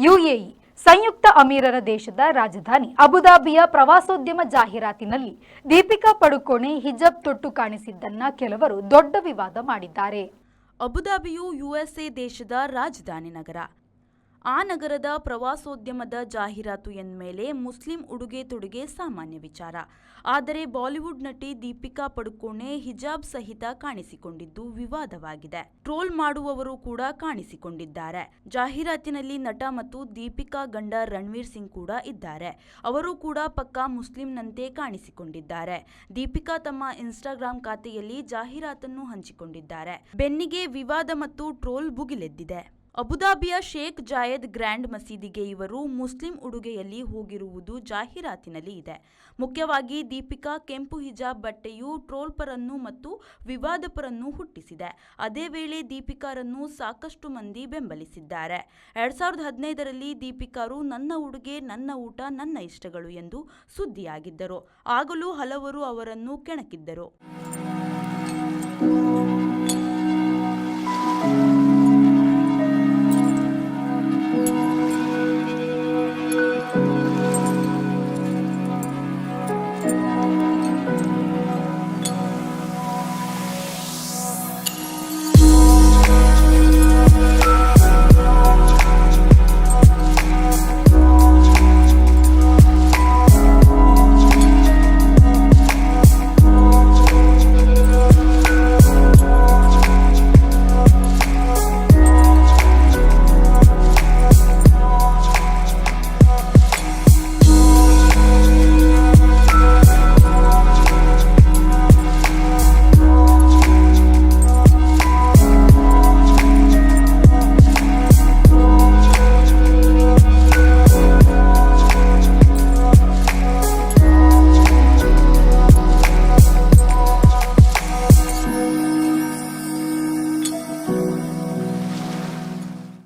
UAE ಸಂಯುಕ್ತ ಅಮೀರರ ದೇಶದ ರಾಜಧಾನಿ ಅಬುದಾಬಿಯ ಪ್ರವಾಸೋದ್ಯಮ ಜಾಹೀರಾತಿನಲ್ಲಿ ದೀಪಿಕಾ ಪಡುಕೋಣೆ ಹಿಜಾಬ್ ತೊಟ್ಟು ಕಾಣಿಸಿದ್ದನ್ನ ಕೆಲವರು ದೊಡ್ಡ ವಿವಾದ ಮಾಡಿದ್ದಾರೆ. ಅಬುದಾಬಿಯು ಯುಎಸ್ಎ ದೇಶದ ರಾಜಧಾನಿ ನಗರ. ಆ ನಗರದ ಪ್ರವಾಸೋದ್ಯಮದ ಜಾಹೀರಾತು ಎಂದಮೇಲೆ ಮುಸ್ಲಿಂ ಉಡುಗೆ ತೊಡುಗೆ ಸಾಮಾನ್ಯ ವಿಚಾರ. ಆದರೆ ಬಾಲಿವುಡ್ ನಟಿ ದೀಪಿಕಾ ಪಡುಕೋಣೆ ಹಿಜಾಬ್ ಸಹಿತ ಕಾಣಿಸಿಕೊಂಡಿದ್ದು ವಿವಾದವಾಗಿದೆ. ಟ್ರೋಲ್ ಮಾಡುವವರು ಕೂಡ ಕಾಣಿಸಿಕೊಂಡಿದ್ದಾರೆ. ಜಾಹೀರಾತಿನಲ್ಲಿ ನಟ ಮತ್ತು ದೀಪಿಕಾ ಗಂಡ ರಣವೀರ್ ಸಿಂಗ್ ಕೂಡ ಇದ್ದಾರೆ. ಅವರು ಕೂಡ ಪಕ್ಕಾ ಮುಸ್ಲಿಂನಂತೆ ಕಾಣಿಸಿಕೊಂಡಿದ್ದಾರೆ. ದೀಪಿಕಾ ತಮ್ಮ ಇನ್ಸ್ಟಾಗ್ರಾಂ ಖಾತೆಯಲ್ಲಿ ಜಾಹೀರಾತನ್ನು ಹಂಚಿಕೊಂಡಿದ್ದಾರೆ. ಬೆನ್ನಿಗೆ ವಿವಾದ ಮತ್ತು ಟ್ರೋಲ್ ಭುಗಿಲೆದ್ದಿದೆ. ಅಬುದಾಬಿಯ ಶೇಖ್ ಜಾಯದ್ ಗ್ರ್ಯಾಂಡ್ ಮಸೀದಿಗೆ ಇವರು ಮುಸ್ಲಿಂ ಉಡುಗೆಯಲ್ಲಿ ಹೋಗಿರುವುದು ಜಾಹೀರಾತಿನಲ್ಲಿ ಇದೆ. ಮುಖ್ಯವಾಗಿ ದೀಪಿಕಾ ಕೆಂಪು ಹಿಜಾಬ್ ಬಟ್ಟೆಯು ಟ್ರೋಲ್ ಪರನ್ನು ಮತ್ತು ವಿವಾದ ಪರನ್ನು ಹುಟ್ಟಿಸಿದೆ. ಅದೇ ವೇಳೆ ದೀಪಿಕಾರನ್ನು ಸಾಕಷ್ಟು ಮಂದಿ ಬೆಂಬಲಿಸಿದ್ದಾರೆ. 2015ರಲ್ಲಿ ದೀಪಿಕಾರು ನನ್ನ ಉಡುಗೆ ನನ್ನ ಊಟ ನನ್ನ ಇಷ್ಟಗಳು ಎಂದು ಸುದ್ದಿಯಾಗಿದ್ದರು. ಆಗಲೂ ಹಲವರು ಅವರನ್ನು ಕೆಣಕಿದ್ದರು.